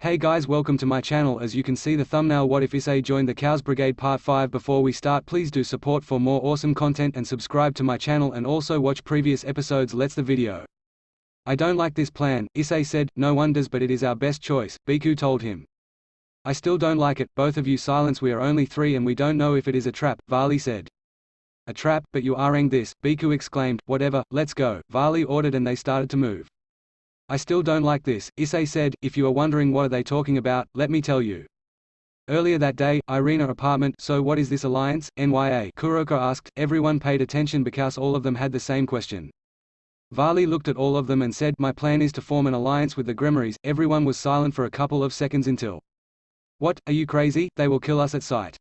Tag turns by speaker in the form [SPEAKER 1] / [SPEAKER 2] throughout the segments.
[SPEAKER 1] Hey guys, welcome to my channel. As you can see the thumbnail, what if Issei joined the Khaos Brigade part 5. Before we start, please do support for more awesome content and subscribe to my channel, and also watch previous episodes. Let's the video. I don't like this plan, Issei said. No one does, but it is our best choice, Biku told him. I still don't like it. Both of you silence. We are only 3 and we don't know if it is a trap, Vali said. A trap? But you aren't this, Biku exclaimed. Whatever, let's go, Vali ordered, and they started to move. I still don't like this, Issei said. If you are wondering what are they talking about, let me tell you. Earlier that day, Irina apartment. So what is this alliance, Nya? Kuroko asked. Everyone paid attention because all of them had the same question. Vali looked at all of them and said, my plan is to form an alliance with the Grimoires. Everyone was silent for a couple of seconds until. What, are you crazy? They will kill us at sight.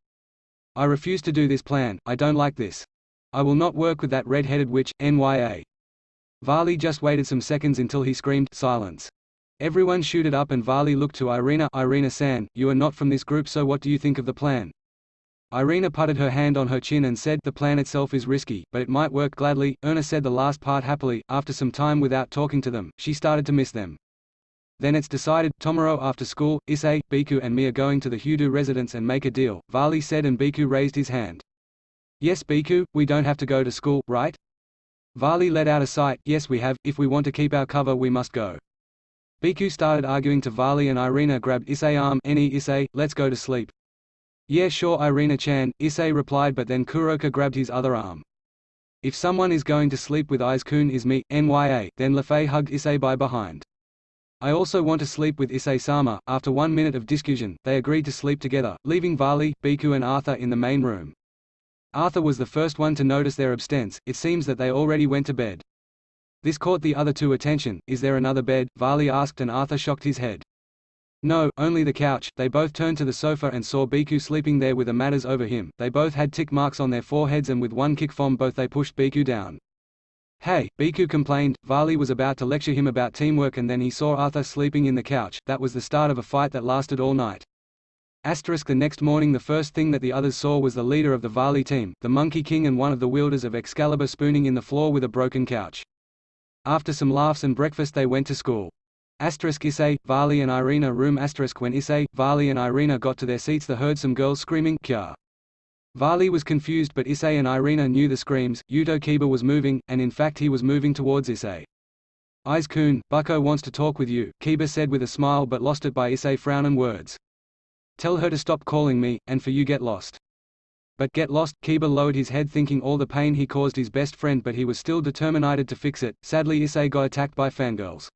[SPEAKER 1] I refuse to do this plan. I don't like this. I will not work with that red-headed witch, Nya. Vali just waited some seconds until he screamed, silence. Everyone shooted up and Vali looked to Irina. Irina-san, you are not from this group, so what do you think of the plan? Irina putted her hand on her chin and said, the plan itself is risky, but it might work gladly. Erna said the last part happily. After some time without talking to them, she started to miss them. Then it's decided. Tomorrow after school, Issei, Biku and me are going to the Hudu residence and make a deal, Vali said, and Biku raised his hand. Yes Biku, we don't have to go to school, right? Vali let out a sigh. Yes we have. If we want to keep our cover we must go. Biku started arguing to Vali and Irina grabbed Issei's arm. Any Issei, let's go to sleep. Yeah sure Irina-chan, Issei replied, but then Kuroko grabbed his other arm. If someone is going to sleep with Aiz-kun is me, Nya. Then Lefei hugged Issei by behind. I also want to sleep with Issei-sama. After 1 minute of discussion, they agreed to sleep together, leaving Vali, Biku and Arthur in the main room. Arthur was the first one to notice their absence. It seems that they already went to bed. This caught the other two attention. Is there another bed? Vali asked, and Arthur shocked his head. No, only the couch. They both turned to the sofa and saw Biku sleeping there with a matters over him. They both had tick marks on their foreheads, and with one kick from both they pushed Biku down. Hey, Biku complained. Vali was about to lecture him about teamwork, and then he saw Arthur sleeping in the couch. That was the start of a fight that lasted all night. The next morning the first thing that the others saw was the leader of the Vali team, the Monkey King, and one of the wielders of Excalibur spooning in the floor with a broken couch. After some laughs and breakfast they went to school. Issei, Vali and Irina room. When Issei, Vali and Irina got to their seats they heard some girls screaming, Kya. Vali was confused, but Issei and Irina knew the screams. Yuto Kiba was moving, and in fact he was moving towards Issei. Aiz-kun, Bucko wants to talk with you, Kiba said with a smile, but lost it by Issei frown and words. Tell her to stop calling me, and for you get lost. But get lost? Kiba lowered his head, thinking all the pain he caused his best friend, but he was still determined to fix it. Sadly Issei got attacked by fangirls.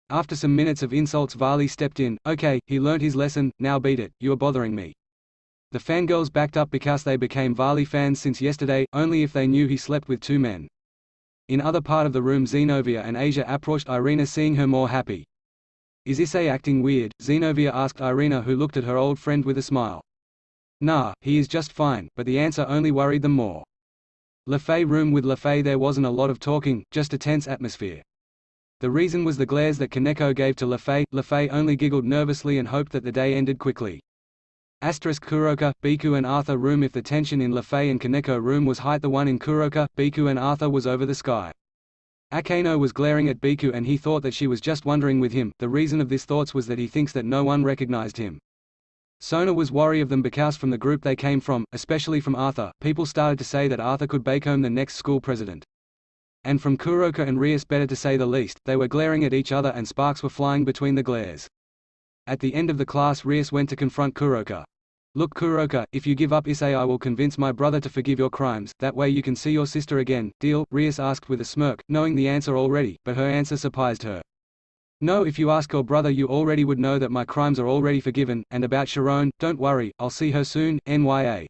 [SPEAKER 1] After some minutes of insults Vali stepped in. Okay, he learnt his lesson, now beat it, you are bothering me. The fangirls backed up because they became Vali fans since yesterday, only if they knew he slept with 2 men. In other part of the room Xenovia and Asia approached Irina, seeing her more happy. Is Issei acting weird? Xenovia asked Irina, who looked at her old friend with a smile. Nah, he is just fine, but the answer only worried them more. Lefei room. With Lefei there wasn't a lot of talking, just a tense atmosphere. The reason was the glares that Kaneko gave to Lefei. Lefei only giggled nervously and hoped that the day ended quickly. Kuroka, Biku and Arthur room. If the tension in Lefei and Kaneko room was height, the one in Kuroka, Biku and Arthur was over the sky. Akeno was glaring at Biku and he thought that she was just wondering with him. The reason of this thoughts was that he thinks that no one recognized him. Sona was worried of them because from the group they came from, especially from Arthur, people started to say that Arthur could become the next school president. And from Kuroka and Rias, better to say the least, they were glaring at each other and sparks were flying between the glares. At the end of the class Rias went to confront Kuroka. Look Kuroka, if you give up Issei I will convince my brother to forgive your crimes, that way you can see your sister again. Deal? Rias asked with a smirk, knowing the answer already, but her answer surprised her. No, if you ask your brother you already would know that my crimes are already forgiven, and about Sharon, don't worry, I'll see her soon, Nya.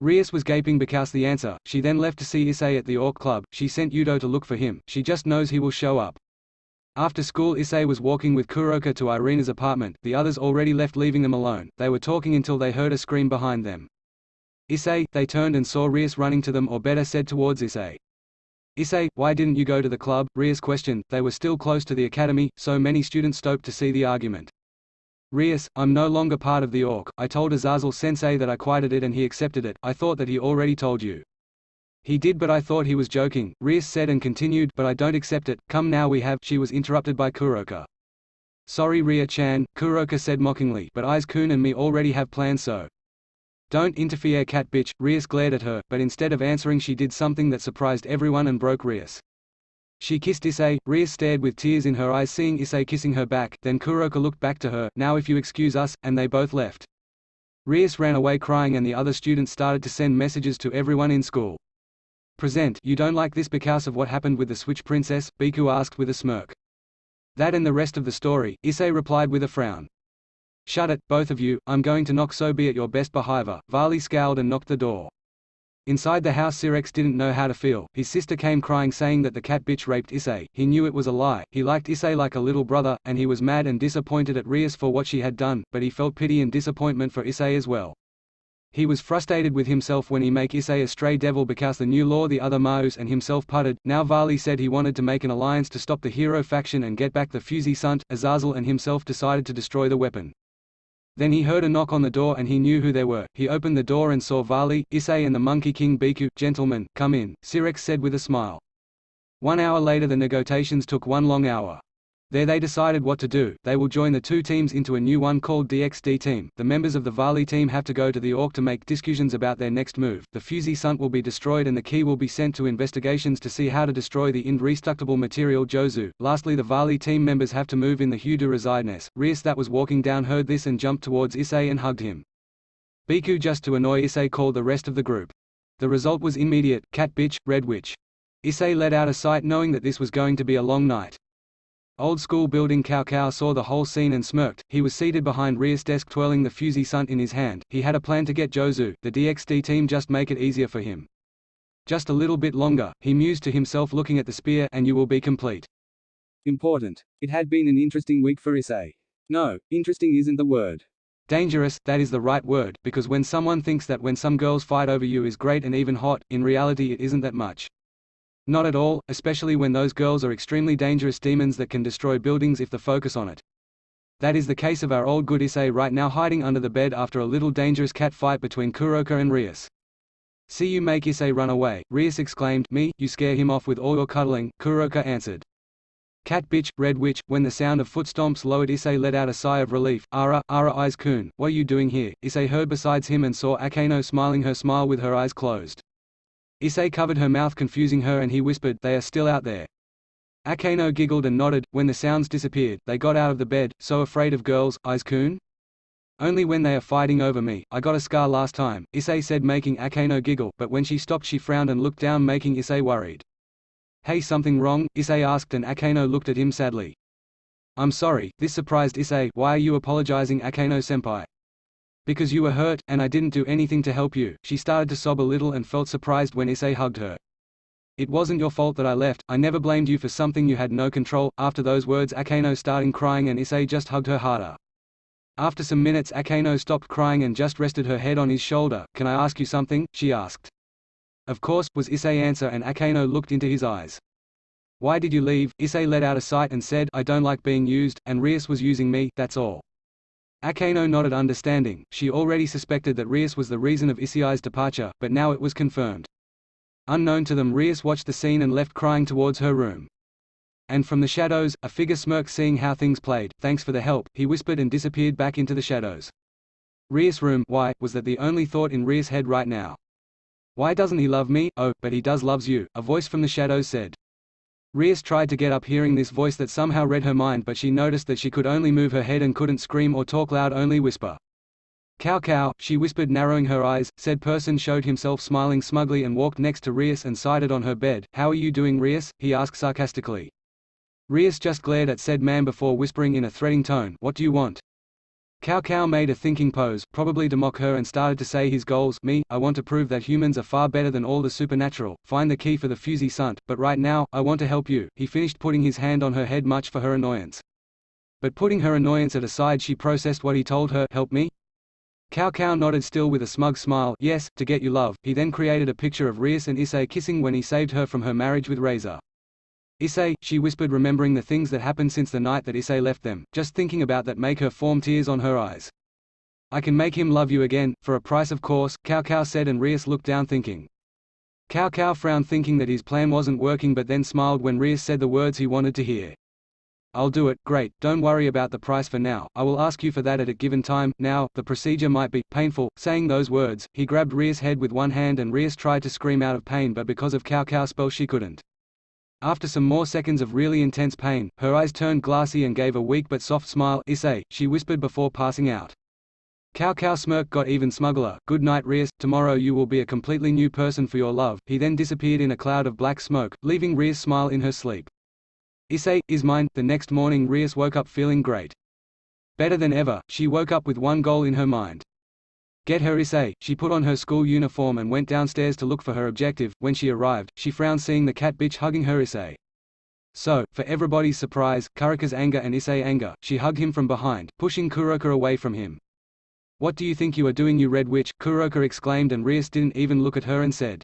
[SPEAKER 1] Rias was gaping because the answer. She then left to see Issei at the Orc Club. She sent Yudo to look for him, she just knows he will show up. After school Issei was walking with Kuroka to Irina's apartment. The others already left, leaving them alone. They were talking until they heard a scream behind them. Issei, they turned and saw Rias running to them, or better said towards Issei. Issei, why didn't you go to the club? Rias questioned. They were still close to the academy, so many students stopped to see the argument. Rias, I'm no longer part of the Orc. I told Azazel-sensei that I quitted it and he accepted it. I thought that he already told you. He did, but I thought he was joking, Rias said and continued, but I don't accept it. Come now we have. She was interrupted by Kuroka. Sorry Ria-chan, Kuroka said mockingly, but Aiz-kun and me already have plans, so don't interfere, cat bitch. Rias glared at her, but instead of answering she did something that surprised everyone and broke Rias. She kissed Issei. Rias stared with tears in her eyes seeing Issei kissing her back, then Kuroka looked back to her, now if you excuse us, and they both left. Rias ran away crying and the other students started to send messages to everyone in school. Present, you don't like this because of what happened with the Switch Princess? Biku asked with a smirk. That and the rest of the story, Issei replied with a frown. Shut it, both of you, I'm going to knock, so be at your best behavior. Varley scowled and knocked the door. Inside the house Sirex didn't know how to feel. His sister came crying saying that the cat bitch raped Issei. He knew it was a lie. He liked Issei like a little brother, and he was mad and disappointed at Rias for what she had done, but he felt pity and disappointment for Issei as well. He was frustrated with himself when he make Issei a stray devil because the new law the other Maus and himself putted. Now Varley said he wanted to make an alliance to stop the hero faction and get back the Fusey Sunt. Azazel and himself decided to destroy the weapon. Then he heard a knock on the door and he knew who they were. He opened the door and saw Varley, Issei and the Monkey King Biku. Gentlemen, come in, Sirex said with a smile. 1 hour later the negotiations took 1 long hour. There they decided what to do. They will join the 2 teams into a new one called DXD Team. The members of the Varley team have to go to the Orc to make discussions about their next move. The Fusey Sunt will be destroyed and the key will be sent to investigations to see how to destroy the indestructible material Jozu. Lastly the Varley team members have to move in the Hudu resideness. Rias that was walking down heard this and jumped towards Issei and hugged him. Biku just to annoy Issei called the rest of the group. The result was immediate, cat bitch, red witch. Issei let out a sigh knowing that this was going to be a long night. Old school building. Khaos saw the whole scene and smirked. He was seated behind Rias' desk twirling the Fusey Sunt in his hand. He had a plan to get Jozu, the DXD team, just make it easier for him. Just a little bit longer, he mused to himself looking at the spear, and you will be complete. Important. It had been an interesting week for Issei. No, interesting isn't the word. Dangerous, that is the right word, because when someone thinks that when some girls fight over you is great and even hot, in reality it isn't that much. Not at all, especially when those girls are extremely dangerous demons that can destroy buildings if the focus on it. That is the case of our old good Issei right now, hiding under the bed after a little dangerous cat fight between Kuroka and Rias. See you make Issei run away, Rias exclaimed. Me, you scare him off with all your cuddling, Kuroka answered. Cat bitch, red witch. When the sound of footstomps lowered, Issei let out a sigh of relief. Ara Aiz-kun, what are you doing here? Issei heard besides him and saw Akeno smiling her smile with her eyes closed. Issei covered her mouth confusing her and he whispered, they are still out there. Akeno giggled and nodded. When the sounds disappeared, they got out of the bed. So afraid of girls, Aiz-kun? Only when they are fighting over me. I got a scar last time, Issei said making Akeno giggle, but when she stopped she frowned and looked down making Issei worried. Hey, something wrong? Issei asked and Akeno looked at him sadly. I'm sorry, this surprised Issei. Why are you apologizing, Akeno-senpai? Because you were hurt, and I didn't do anything to help you. She started to sob a little and felt surprised when Issei hugged her. It wasn't your fault that I left. I never blamed you for something you had no control. After those words Akeno started crying and Issei just hugged her harder. After some minutes Akeno stopped crying and just rested her head on his shoulder. Can I ask you something? She asked. Of course, was Issei's answer and Akeno looked into his eyes. Why did you leave? Issei let out a sigh and said, I don't like being used, and Rias was using me, that's all. Akeno nodded understanding. She already suspected that Rias was the reason of Issei's departure, but now it was confirmed. Unknown to them, Rias watched the scene and left crying towards her room. And from the shadows, a figure smirked seeing how things played. Thanks for the help, he whispered and disappeared back into the shadows. Rias' room. Why, was that the only thought in Rias' head right now? Why doesn't he love me? Oh, but he does loves you, a voice from the shadows said. Rias tried to get up hearing this voice that somehow read her mind, but she noticed that she could only move her head and couldn't scream or talk loud, only whisper. Cow, she whispered narrowing her eyes. Said person showed himself smiling smugly and walked next to Rias and sided on her bed. How are you doing, Rias? He asked sarcastically. Rias just glared at said man before whispering in a threatening tone, what do you want? Cow made a thinking pose, probably to mock her, and started to say his goals. Me, I want to prove that humans are far better than all the supernatural, find the key for the Fusey Sunt, but right now, I want to help you. He finished putting his hand on her head much for her annoyance. But putting her annoyance at aside she processed what he told her, help me? Cow nodded still with a smug smile, yes, to get you love. He then created a picture of Rias and Issei kissing when he saved her from her marriage with Razor. Issei, she whispered remembering the things that happened since the night that Issei left them, just thinking about that make her form tears on her eyes. I can make him love you again, for a price of course, Cow said and Rias looked down thinking. Cow frowned thinking that his plan wasn't working but then smiled when Rias said the words he wanted to hear. I'll do it, great, don't worry about the price for now, I will ask you for that at a given time, now, the procedure might be painful. Saying those words, he grabbed Ria's head with one hand and Ria tried to scream out of pain but because of Khaos' spell she couldn't. After some more seconds of really intense pain, her eyes turned glassy and gave a weak but soft smile. Issei, she whispered before passing out. Khaos' smirk got even smuggler. Good night Rias, tomorrow you will be a completely new person for your love. He then disappeared in a cloud of black smoke, leaving Rias smile in her sleep. Issei, is mine. The next morning Rias woke up feeling great. Better than ever, she woke up with one goal in her mind. Get her Issei. She put on her school uniform and went downstairs to look for her objective. When she arrived, she frowned seeing the cat bitch hugging her Issei. So, for everybody's surprise, Kuraka's anger and Issei anger, she hugged him from behind, pushing Kuraka away from him. What do you think you are doing, you red witch? Kuraka exclaimed, and Rias didn't even look at her and said,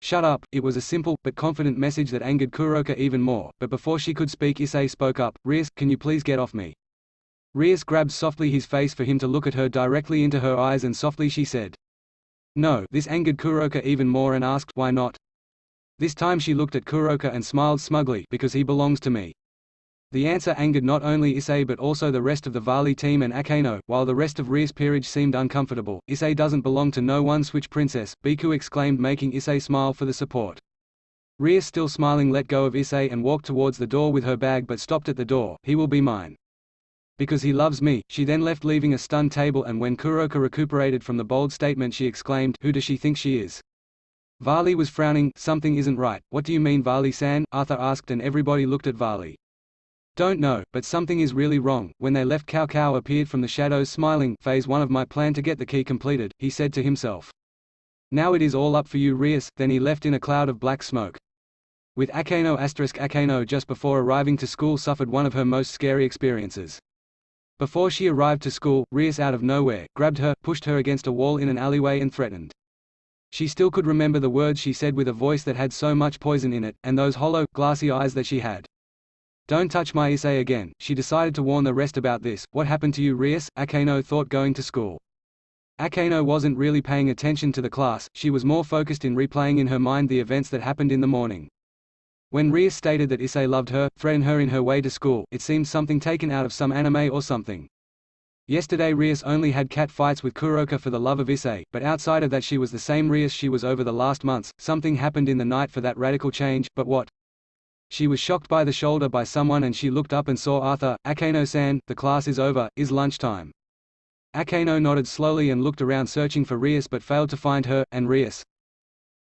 [SPEAKER 1] shut up. It was a simple, but confident message that angered Kuraka even more, but before she could speak Issei spoke up. Rias, can you please get off me? Rias grabbed softly his face for him to look at her directly into her eyes and softly she said, no. This angered Kuraka even more and asked, why not? This time she looked at Kuraka and smiled smugly, because he belongs to me. The answer angered not only Issei but also the rest of the Vali team and Akeno. While the rest of Ria's peerage seemed uncomfortable, Issei doesn't belong to no one. Switch princess, Biku exclaimed, making Issei smile for the support. Ria, still smiling, let go of Issei and walked towards the door with her bag but stopped at the door. He will be mine. Because he loves me. She then left, leaving a stunned table, and when Kuraka recuperated from the bold statement she exclaimed, who does she think she is? Vali was frowning. Something isn't right. What do you mean Vali-san? Arthur asked, and everybody looked at Vali. Don't know, but something is really wrong. When they left, Khaos appeared from the shadows smiling. Phase 1 of my plan to get the key completed, he said to himself. Now it is all up for you Rias. Then he left in a cloud of black smoke. With Akeno Akeno just before arriving to school suffered one of her most scary experiences. Before she arrived to school, Rias out of nowhere, grabbed her, pushed her against a wall in an alleyway and threatened. She still could remember the words she said with a voice that had so much poison in it, and those hollow, glassy eyes that she had. Don't touch my Issei again. She decided to warn the rest about this. What happened to you Rias? Akeno thought going to school. Akeno wasn't really paying attention to the class, she was more focused in replaying in her mind the events that happened in the morning. When Rias stated that Issei loved her, threatened her in her way to school, it seemed something taken out of some anime or something. Yesterday Rias only had cat fights with Kuraka for the love of Issei, but outside of that she was the same Rias she was over the last months. Something happened in the night for that radical change, but what? She was shocked by the shoulder by someone and she looked up and saw Arthur. Akeno-san, the class is over, is lunchtime. Akeno nodded slowly and looked around searching for Rias but failed to find her, and Rias.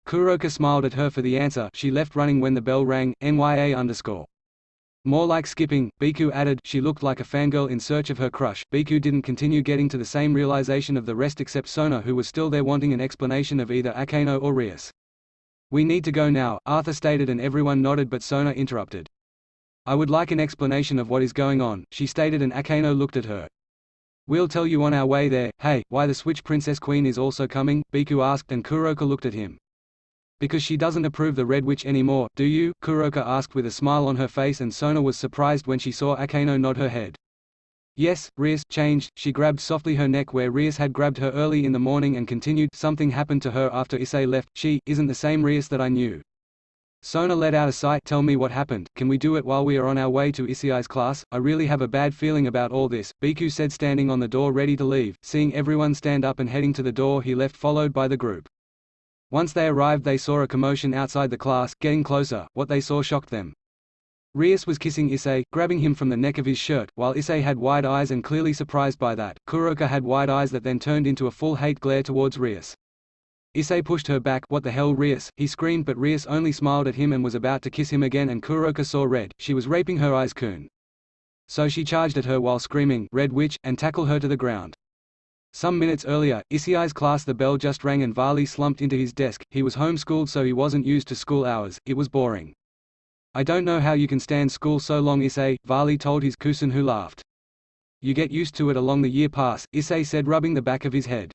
[SPEAKER 1] Kuraka smiled at her for the answer. She left running when the bell rang. NYA_. More like skipping, Biku added. She looked like a fangirl in search of her crush. Biku didn't continue, getting to the same realization of the rest except Sona, who was still there wanting an explanation of either Akeno or Rias. We need to go now, Arthur stated, and everyone nodded but Sona interrupted. I would like an explanation of what is going on, she stated, and Akeno looked at her. We'll tell you on our way there. Hey, why the Switch Princess Queen is also coming? Biku asked, and Kuraka looked at him. Because she doesn't approve the Red Witch anymore, do you? Kuraka asked with a smile on her face, and Sona was surprised when she saw Akeno nod her head. Yes, Rias changed. She grabbed softly her neck where Rias had grabbed her early in the morning and continued. Something happened to her after Issei left. She isn't the same Rias that I knew. Sona let out a sigh. Tell me what happened. Can we do it while we are on our way to Issei's class? I really have a bad feeling about all this, Biku said, standing on the door ready to leave. Seeing everyone stand up and heading to the door, he left followed by the group. Once they arrived they saw a commotion outside the class. Getting closer, what they saw shocked them. Rias was kissing Issei, grabbing him from the neck of his shirt, while Issei had wide eyes and clearly surprised by that. Kuraka had wide eyes that then turned into a full hate glare towards Rias. Issei pushed her back. What the hell Rias? He screamed, but Rias only smiled at him and was about to kiss him again, and Kuraka saw red. She was raping her eyes coon. So she charged at her while screaming, Red Witch, and tackled her to the ground. Some minutes earlier, Issei's class, the bell just rang and Vali slumped into his desk. He was homeschooled so he wasn't used to school hours. It was boring. I don't know how you can stand school so long Issei, Vali told his cousin, who laughed. You get used to it along the year pass, Issei said, rubbing the back of his head.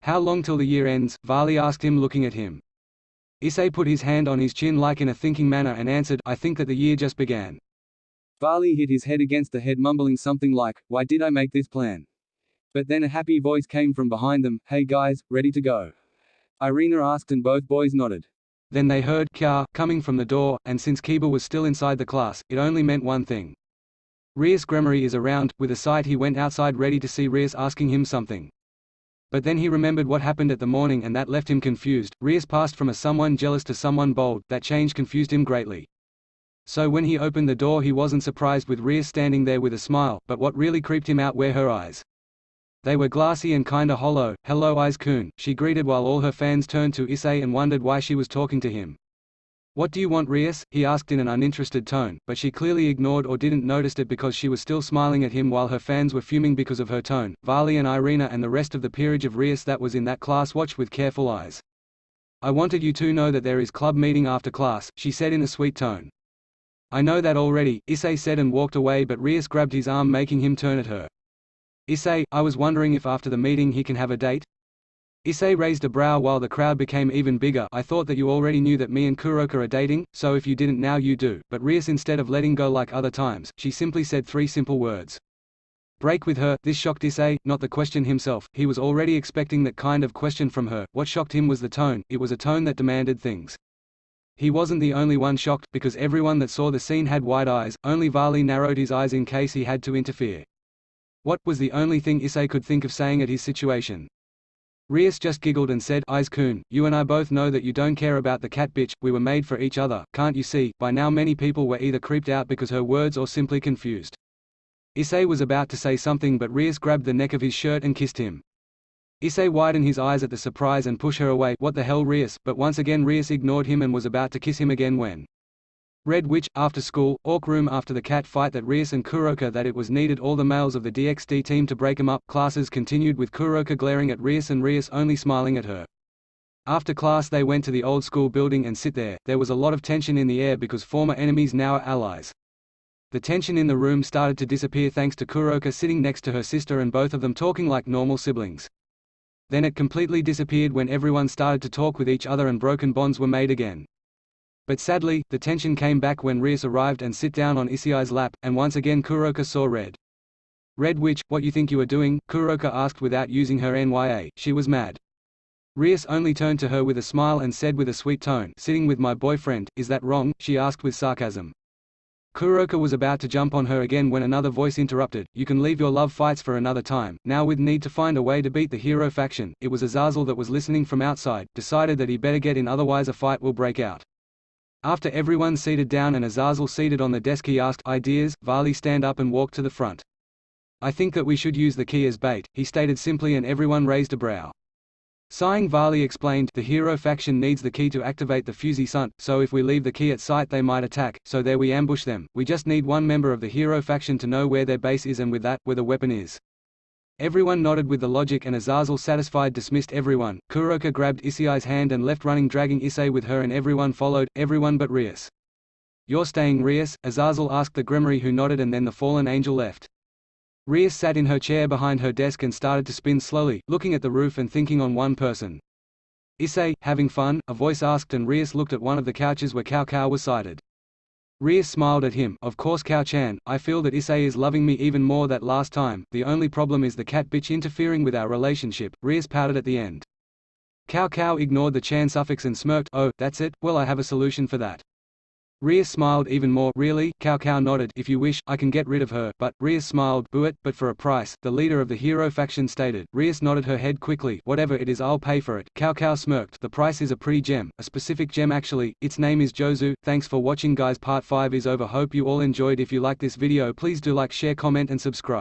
[SPEAKER 1] How long till the year ends? Vali asked him, looking at him. Issei put his hand on his chin like in a thinking manner and answered, I think that the year just began. Vali hit his head against the head, mumbling something like, why did I make this plan? But then a happy voice came from behind them. Hey guys, ready to go? Irina asked and both boys nodded. Then they heard Kya coming from the door, and since Kiba was still inside the class, it only meant one thing. Rias Gremory is around. With a sigh he went outside ready to see Rias asking him something. But then he remembered what happened at the morning and that left him confused. Rias passed from a someone jealous to someone bold. That change confused him greatly. So when he opened the door he wasn't surprised with Rias standing there with a smile, but what really creeped him out were her eyes. They were glassy and kinda hollow. "Hello Eyes-kun," she greeted while all her fans turned to Issei and wondered why she was talking to him. "What do you want Rias?" he asked in an uninterested tone, but she clearly ignored or didn't notice it because she was still smiling at him while her fans were fuming because of her tone. Vali and Irina and the rest of the peerage of Rias that was in that class watched with careful eyes. "I wanted you to know that there is club meeting after class," she said in a sweet tone. "I know that already," Issei said and walked away, but Rias grabbed his arm making him turn at her. "Issei, I was wondering if after the meeting he can have a date?" Issei raised a brow while the crowd became even bigger. "I thought that you already knew that me and Kuroka are dating, so if you didn't now you do." But Rias, instead of letting go like other times, she simply said 3 simple words. "Break with her." This shocked Issei, not the question himself. He was already expecting that kind of question from her. What shocked him was the tone. It was a tone that demanded things. He wasn't the only one shocked, because everyone that saw the scene had wide eyes. Only Vali narrowed his eyes in case he had to interfere. What was the only thing Issei could think of saying at his situation? Rias just giggled and said, "Eyes-kun, you and I both know that you don't care about the cat bitch. We were made for each other, can't you see?" By now many people were either creeped out because her words or simply confused. Issei was about to say something, but Rias grabbed the neck of his shirt and kissed him. Issei widened his eyes at the surprise and pushed her away. "What the hell Rias?" But once again Rias ignored him and was about to kiss him again when Red Witch, after school, Orc Room. After the cat fight that Rias and Kuroka that it was needed all the males of the DxD team to break him up. Classes continued with Kuroka glaring at Rias and Rias only smiling at her. After class they went to the old school building and sit there. There was a lot of tension in the air because former enemies now are allies. The tension in the room started to disappear thanks to Kuroka sitting next to her sister and both of them talking like normal siblings. Then it completely disappeared when everyone started to talk with each other and broken bonds were made again. But sadly, the tension came back when Rias arrived and sit down on Issei's lap, and once again Kuroka saw red. "Red Witch, what you think you are doing?" Kuroka asked without using her nya. She was mad. Rias only turned to her with a smile and said with a sweet tone, "Sitting with my boyfriend, is that wrong?" she asked with sarcasm. Kuroka was about to jump on her again when another voice interrupted. "You can leave your love fights for another time. Now we need to find a way to beat the hero faction." It was Azazel that was listening from outside, decided that he better get in otherwise a fight will break out. After everyone seated down and Azazel seated on the desk he asked, "Ideas?" Vali stand up and walked to the front. "I think that we should use the key as bait," he stated simply and everyone raised a brow. Sighing Vali explained, "The hero faction needs the key to activate the Fusey Sunt, so if we leave the key at site they might attack, so there we ambush them. We just need one member of the hero faction to know where their base is and with that, where the weapon is." Everyone nodded with the logic and Azazel satisfied dismissed everyone. Kuroka grabbed Issei's hand and left running dragging Issei with her and everyone followed, everyone but Rias. "You're staying Rias?" Azazel asked the Gremory who nodded and then the fallen angel left. Rias sat in her chair behind her desk and started to spin slowly, looking at the roof and thinking on one person. "Issei, having fun?" a voice asked and Rias looked at one of the couches where Cao was sighted. Rias smiled at him. "Of course Cao-chan, I feel that Issei is loving me even more that last time. The only problem is the cat bitch interfering with our relationship." Rias pouted at the end. Cao ignored the chan suffix and smirked. "Oh, that's it? Well I have a solution for that." Rias smiled even more. "Really?" Cao nodded. "If you wish, I can get rid of her." But Rias smiled. "Boo it, but for a price," the leader of the hero faction stated. Rias nodded her head quickly. "Whatever it is I'll pay for it." Cao smirked. "The price is a pretty gem, a specific gem actually. Its name is Jozu." Thanks for watching guys, part 5 is over. Hope you all enjoyed. If you like this video please do like, share, comment and subscribe.